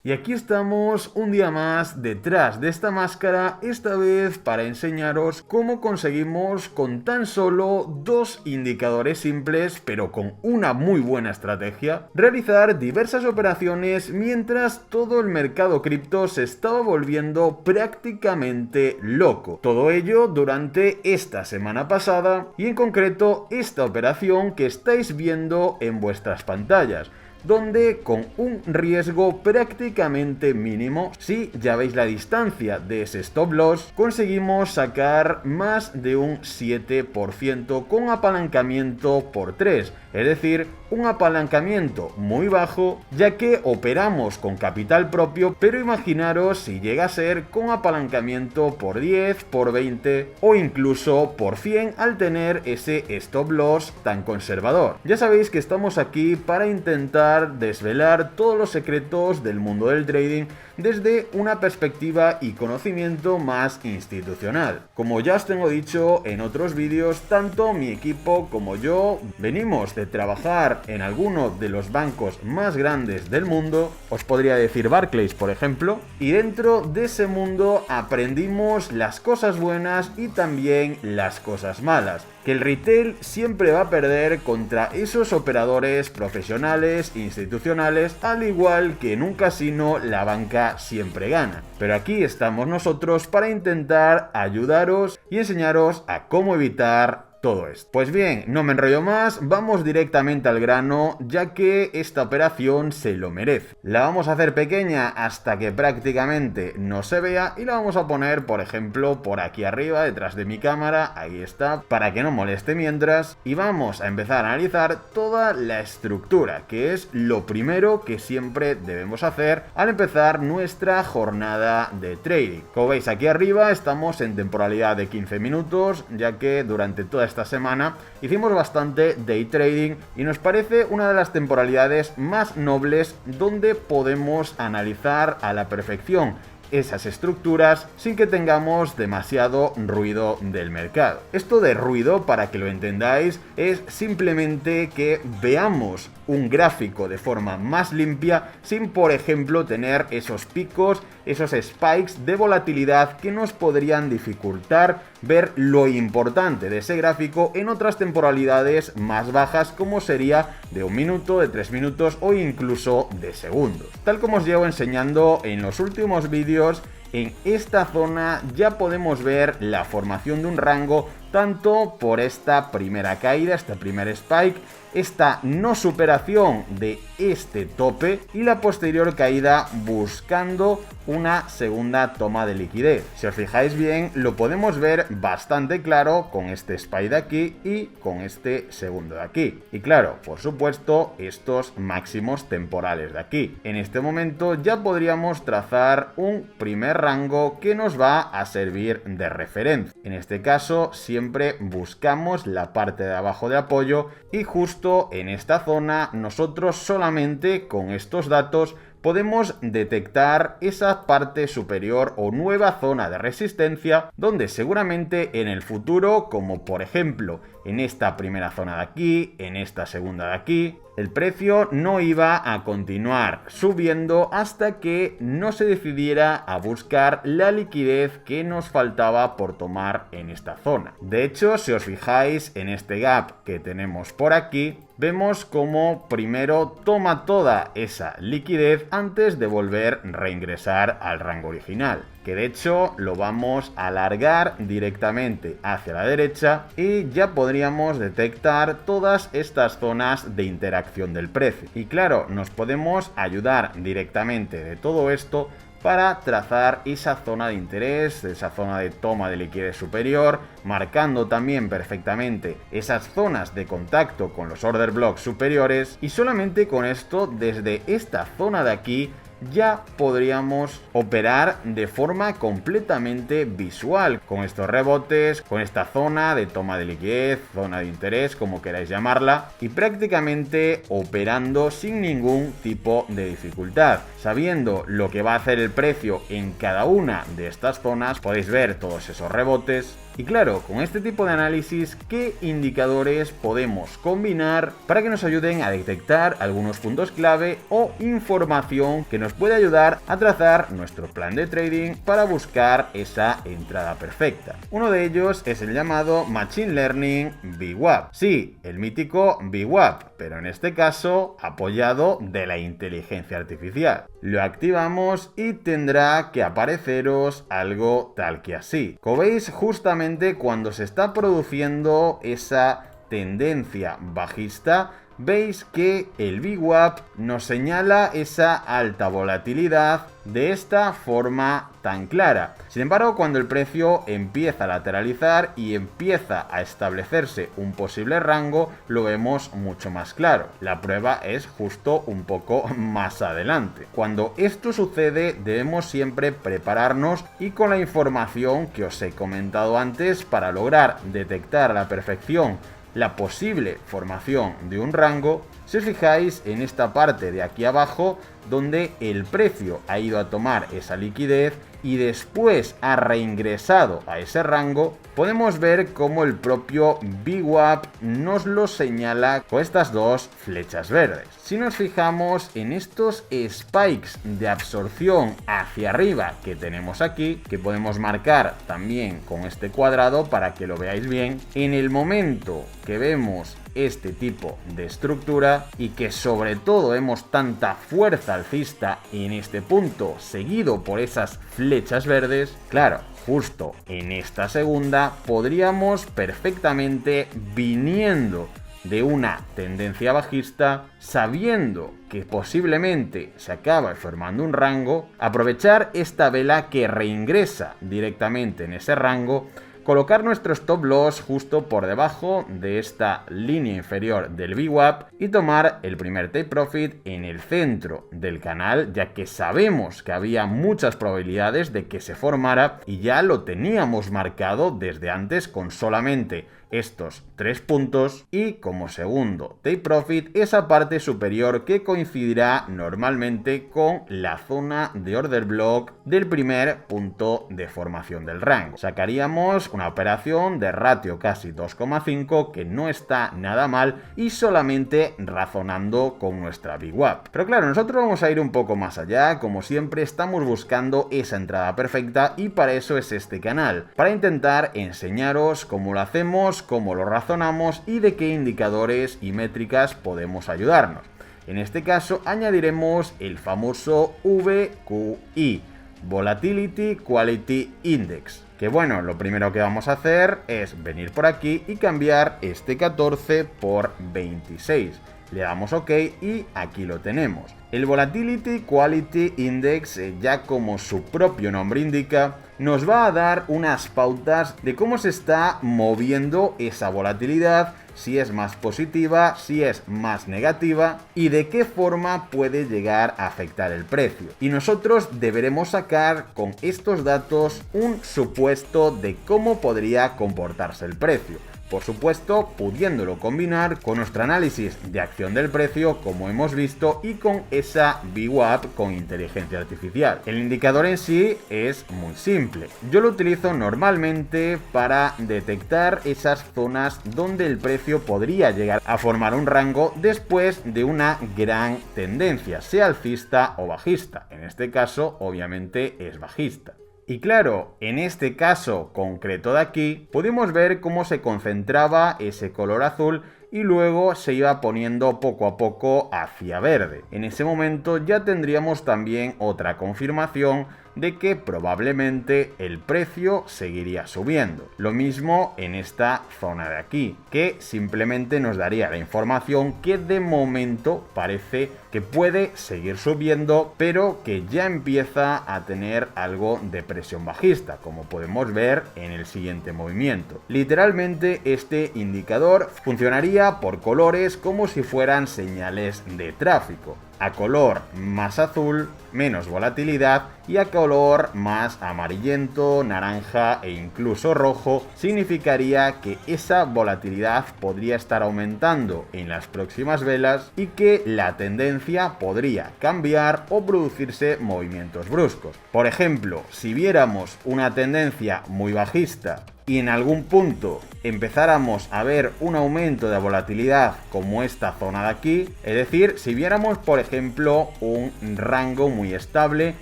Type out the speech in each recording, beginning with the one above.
Y aquí estamos un día más detrás de esta máscara, esta vez para enseñaros cómo conseguimos con tan solo dos indicadores simples, pero con una muy buena estrategia, realizar diversas operaciones mientras todo el mercado cripto se estaba volviendo prácticamente loco. Todo ello durante esta semana pasada y en concreto esta operación que estáis viendo en vuestras pantallas, donde con un riesgo prácticamente mínimo, si ya veis la distancia de ese stop loss, conseguimos sacar más de un 7% con apalancamiento por 3, es decir, un apalancamiento muy bajo, ya que operamos con capital propio, pero imaginaros si llega a ser con apalancamiento por 10, por 20 o incluso por 100 al tener ese stop loss tan conservador. Ya sabéis que estamos aquí para intentar desvelar todos los secretos del mundo del trading desde una perspectiva y conocimiento más institucional. Como ya os tengo dicho en otros vídeos, tanto mi equipo como yo venimos de trabajar en alguno de los bancos más grandes del mundo, os podría decir Barclays por ejemplo, y dentro de ese mundo aprendimos las cosas buenas y también las cosas malas, que el retail siempre va a perder contra esos operadores profesionales e institucionales, al igual que en un casino la banca siempre gana. Pero aquí estamos nosotros para intentar ayudaros y enseñaros a cómo evitar todo esto. Pues bien, no me enrollo más, vamos directamente al grano, ya que esta operación se lo merece. La vamos a hacer pequeña hasta que prácticamente no se vea y la vamos a poner, por ejemplo, por aquí arriba, detrás de mi cámara, ahí está, para que no moleste mientras, y vamos a empezar a analizar toda la estructura, que es lo primero que siempre debemos hacer al empezar nuestra jornada de trading. Como veis aquí arriba, estamos en temporalidad de 15 minutos, ya que durante toda esta semana hicimos bastante day trading y nos parece una de las temporalidades más nobles donde podemos analizar a la perfección esas estructuras sin que tengamos demasiado ruido del mercado. Esto de ruido, para que lo entendáis, es simplemente que veamos un gráfico de forma más limpia sin, por ejemplo, tener esos picos, esos spikes de volatilidad que nos podrían dificultar ver lo importante de ese gráfico en otras temporalidades más bajas, como sería de 1 minuto, de 3 minutos o incluso de segundos. Tal como os llevo enseñando en los últimos vídeos, en esta zona ya podemos ver la formación de un rango tanto por esta primera caída, este primer spike, esta no superación de este tope y la posterior caída buscando una segunda toma de liquidez. Si os fijáis bien, lo podemos ver bastante claro con este spike de aquí y con este segundo de aquí. Y claro, por supuesto, estos máximos temporales de aquí. En este momento ya podríamos trazar un primer rango que nos va a servir de referencia. En este caso, siempre buscamos la parte de abajo de apoyo y justo en esta zona nosotros solamente con estos datos podemos detectar esa parte superior o nueva zona de resistencia donde seguramente en el futuro, como por ejemplo en esta primera zona de aquí, en esta segunda de aquí, el precio no iba a continuar subiendo hasta que no se decidiera a buscar la liquidez que nos faltaba por tomar en esta zona. De hecho, si os fijáis en este gap que tenemos por aquí, vemos como primero toma toda esa liquidez antes de volver a reingresar al rango original, que de hecho lo vamos a alargar directamente hacia la derecha y ya podríamos detectar todas estas zonas de interacción del precio. Y claro, nos podemos ayudar directamente de todo esto para trazar esa zona de interés, esa zona de toma de liquidez superior, marcando también perfectamente esas zonas de contacto con los order blocks superiores, y solamente con esto, desde esta zona de aquí, ya podríamos operar de forma completamente visual con estos rebotes, con esta zona de toma de liquidez, zona de interés, como queráis llamarla, y prácticamente operando sin ningún tipo de dificultad. Sabiendo lo que va a hacer el precio en cada una de estas zonas, podéis ver todos esos rebotes, Y claro, con este tipo de análisis, ¿qué indicadores podemos combinar para que nos ayuden a detectar algunos puntos clave o información que nos puede ayudar a trazar nuestro plan de trading para buscar esa entrada perfecta? Uno de ellos es el llamado Machine Learning VWAP. Sí, el mítico VWAP, pero en este caso apoyado de la inteligencia artificial. Lo activamos y tendrá que apareceros algo tal que así. Como veis, justamente cuando se está produciendo esa tendencia bajista, veis que el VWAP nos señala esa alta volatilidad de esta forma tan clara. Sin embargo, cuando el precio empieza a lateralizar y empieza a establecerse un posible rango, lo vemos mucho más claro. La prueba es justo un poco más adelante. Cuando esto sucede, debemos siempre prepararnos y con la información que os he comentado antes para lograr detectar a la perfección la posible formación de un rango. Si os fijáis en esta parte de aquí abajo, donde el precio ha ido a tomar esa liquidez y después ha reingresado a ese rango, podemos ver cómo el propio VWAP nos lo señala con estas dos flechas verdes. Si nos fijamos en estos spikes de absorción hacia arriba que tenemos aquí, que podemos marcar también con este cuadrado para que lo veáis bien, en el momento que vemos este tipo de estructura y que sobre todo vemos tanta fuerza alcista en este punto seguido por esas flechas verdes, claro, justo en esta segunda podríamos perfectamente, viniendo de una tendencia bajista, sabiendo que posiblemente se acaba formando un rango, aprovechar esta vela que reingresa directamente en ese rango, colocar nuestro stop loss justo por debajo de esta línea inferior del VWAP y tomar el primer take profit en el centro del canal, ya que sabemos que había muchas probabilidades de que se formara y ya lo teníamos marcado desde antes con solamente estos 3 puntos, y como segundo take profit esa parte superior que coincidirá normalmente con la zona de order block del primer punto de formación del rango. Sacaríamos una operación de ratio casi 2,5, que no está nada mal, y solamente razonando con nuestra VWAP. Pero claro, nosotros vamos a ir un poco más allá. Como siempre, estamos buscando esa entrada perfecta y para eso es este canal, para intentar enseñaros cómo lo hacemos, cómo lo razonamos y de qué indicadores y métricas podemos ayudarnos. En este caso añadiremos el famoso VQI, Volatility Quality Index, que bueno, lo primero que vamos a hacer es venir por aquí y cambiar este 14 por 26. Le damos OK y aquí lo tenemos. El Volatility Quality Index, ya como su propio nombre indica, nos va a dar unas pautas de cómo se está moviendo esa volatilidad, si es más positiva, si es más negativa y de qué forma puede llegar a afectar el precio. Y nosotros deberemos sacar con estos datos un supuesto de cómo podría comportarse el precio. Por supuesto, pudiéndolo combinar con nuestro análisis de acción del precio, como hemos visto, y con esa VWAP con inteligencia artificial. El indicador en sí es muy simple. Yo lo utilizo normalmente para detectar esas zonas donde el precio podría llegar a formar un rango después de una gran tendencia, sea alcista o bajista. En este caso, obviamente, es bajista. Y claro, en este caso concreto de aquí, pudimos ver cómo se concentraba ese color azul y luego se iba poniendo poco a poco hacia verde. En ese momento ya tendríamos también otra confirmación de que probablemente el precio seguiría subiendo. Lo mismo en esta zona de aquí, que simplemente nos daría la información que de momento parece que puede seguir subiendo, pero que ya empieza a tener algo de presión bajista, como podemos ver en el siguiente movimiento. Literalmente este indicador funcionaría por colores como si fueran señales de tráfico. A color más azul, menos volatilidad, y a color más amarillento, naranja e incluso rojo, significaría que esa volatilidad podría estar aumentando en las próximas velas y que la tendencia podría cambiar o producirse movimientos bruscos. Por ejemplo, si viéramos una tendencia muy bajista y en algún punto empezáramos a ver un aumento de volatilidad como esta zona de aquí, es decir, si viéramos por ejemplo un rango muy estable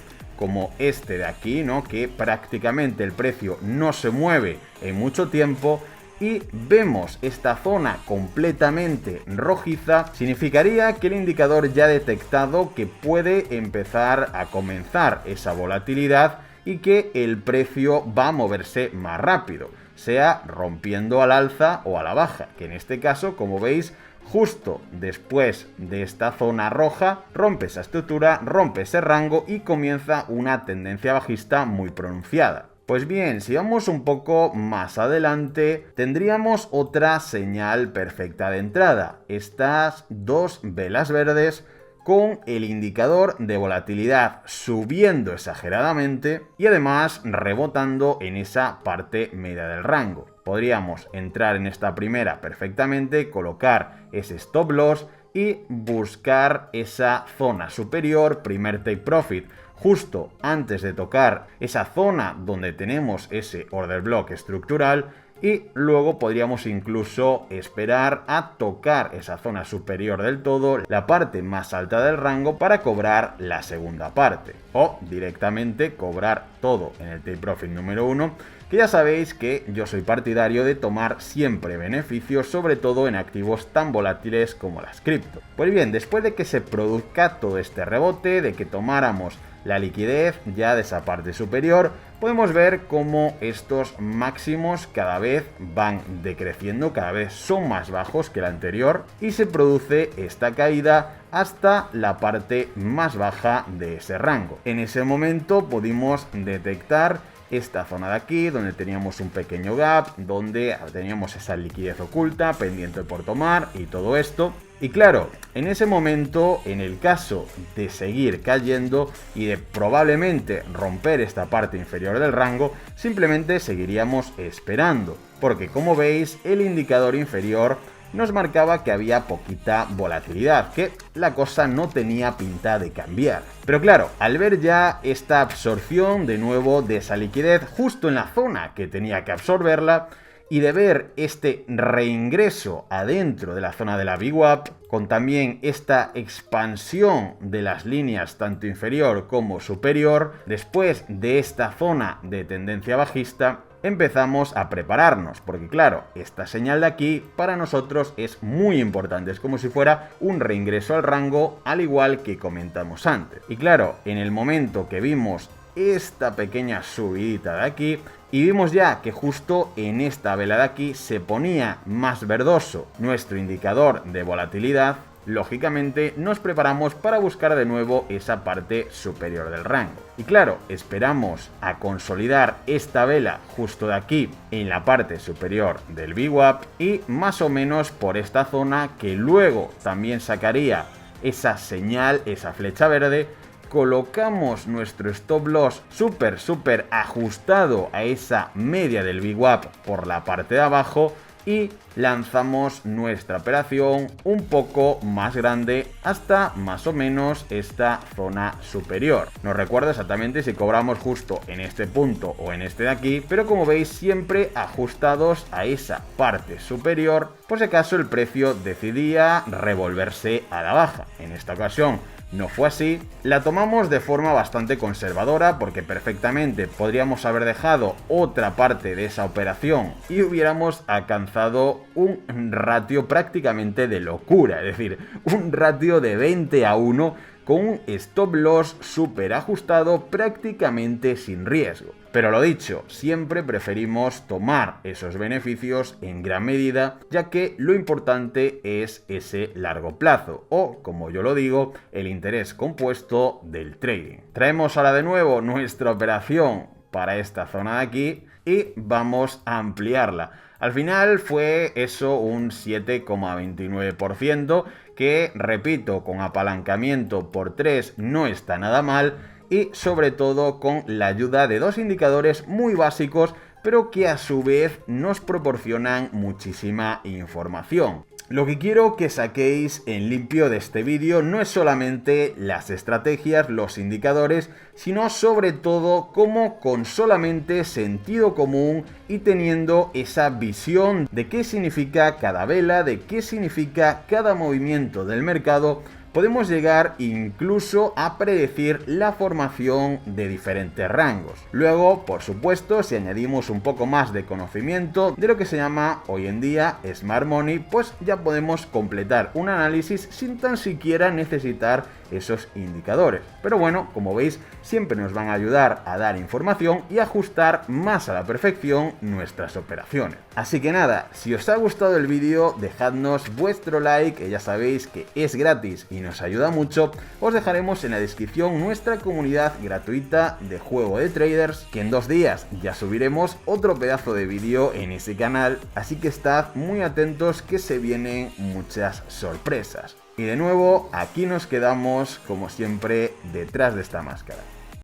como este de aquí, ¿no? Que prácticamente el precio no se mueve en mucho tiempo, y vemos esta zona completamente rojiza, significaría que el indicador ya ha detectado que puede empezar a comenzar esa volatilidad y que el precio va a moverse más rápido, sea rompiendo al alza o a la baja, que en este caso, como veis, justo después de esta zona roja, rompe esa estructura, rompe ese rango y comienza una tendencia bajista muy pronunciada. Pues bien, si vamos un poco más adelante, tendríamos otra señal perfecta de entrada. Estas dos velas verdes con el indicador de volatilidad subiendo exageradamente y además rebotando en esa parte media del rango. Podríamos entrar en esta primera perfectamente, colocar ese stop loss y buscar esa zona superior, primer take profit, justo antes de tocar esa zona donde tenemos ese order block estructural, y luego podríamos incluso esperar a tocar esa zona superior del todo, la parte más alta del rango, para cobrar la segunda parte, o directamente cobrar todo en el take profit número 1, que ya sabéis que yo soy partidario de tomar siempre beneficios, sobre todo en activos tan volátiles como las cripto. Pues bien, después de que se produzca todo este rebote, de que tomáramos la liquidez ya de esa parte superior, podemos ver cómo estos máximos cada vez van decreciendo, cada vez son más bajos que el anterior, y se produce esta caída hasta la parte más baja de ese rango. En ese momento pudimos detectar esta zona de aquí, donde teníamos un pequeño gap, donde teníamos esa liquidez oculta pendiente por tomar y todo esto. Y claro, en ese momento, en el caso de seguir cayendo y de probablemente romper esta parte inferior del rango, simplemente seguiríamos esperando, porque como veis, el indicador inferior nos marcaba que había poquita volatilidad, que la cosa no tenía pinta de cambiar. Pero claro, al ver ya esta absorción de nuevo de esa liquidez justo en la zona que tenía que absorberla, y de ver este reingreso adentro de la zona de la VWAP, con también esta expansión de las líneas tanto inferior como superior, después de esta zona de tendencia bajista, empezamos a prepararnos, porque claro, esta señal de aquí para nosotros es muy importante, es como si fuera un reingreso al rango, al igual que comentamos antes. Y claro, en el momento que vimos esta pequeña subidita de aquí, y vimos ya que justo en esta vela de aquí se ponía más verdoso nuestro indicador de volatilidad, lógicamente nos preparamos para buscar de nuevo esa parte superior del rango. Y claro, esperamos a consolidar esta vela justo de aquí en la parte superior del VWAP y más o menos por esta zona, que luego también sacaría esa señal, esa flecha verde. Colocamos nuestro stop loss súper ajustado a esa media del VWAP por la parte de abajo y lanzamos nuestra operación un poco más grande hasta más o menos esta zona superior. No recuerdo exactamente si cobramos justo en este punto o en este de aquí, pero como veis siempre ajustados a esa parte superior por si acaso el precio decidía revolverse a la baja. En esta ocasión no fue así, la tomamos de forma bastante conservadora porque perfectamente podríamos haber dejado otra parte de esa operación y hubiéramos alcanzado un ratio prácticamente de locura, es decir, un ratio de 20-1 con un stop loss súper ajustado prácticamente sin riesgo. Pero lo dicho, siempre preferimos tomar esos beneficios en gran medida, ya que lo importante es ese largo plazo, o como yo lo digo, el interés compuesto del trading. Traemos ahora de nuevo nuestra operación para esta zona de aquí y vamos a ampliarla. Al final fue eso un 7,29%, que repito, con apalancamiento por 3 no está nada mal, y sobre todo con la ayuda de dos indicadores muy básicos, pero que a su vez nos proporcionan muchísima información. Lo que quiero que saquéis en limpio de este vídeo no es solamente las estrategias, los indicadores, sino sobre todo cómo con solamente sentido común y teniendo esa visión de qué significa cada vela, de qué significa cada movimiento del mercado, podemos llegar incluso a predecir la formación de diferentes rangos. Luego, por supuesto, si añadimos un poco más de conocimiento de lo que se llama hoy en día Smart Money, pues ya podemos completar un análisis sin tan siquiera necesitar esos indicadores. Pero bueno, como veis, siempre nos van a ayudar a dar información y ajustar más a la perfección nuestras operaciones. Así que nada, si os ha gustado el vídeo, dejadnos vuestro like, que ya sabéis que es gratis y nos ayuda mucho. Os dejaremos en la descripción nuestra comunidad gratuita de juego de traders, que en 2 días ya subiremos otro pedazo de vídeo en ese canal, así que estad muy atentos que se vienen muchas sorpresas. Y de nuevo, aquí nos quedamos, como siempre, detrás de esta máscara.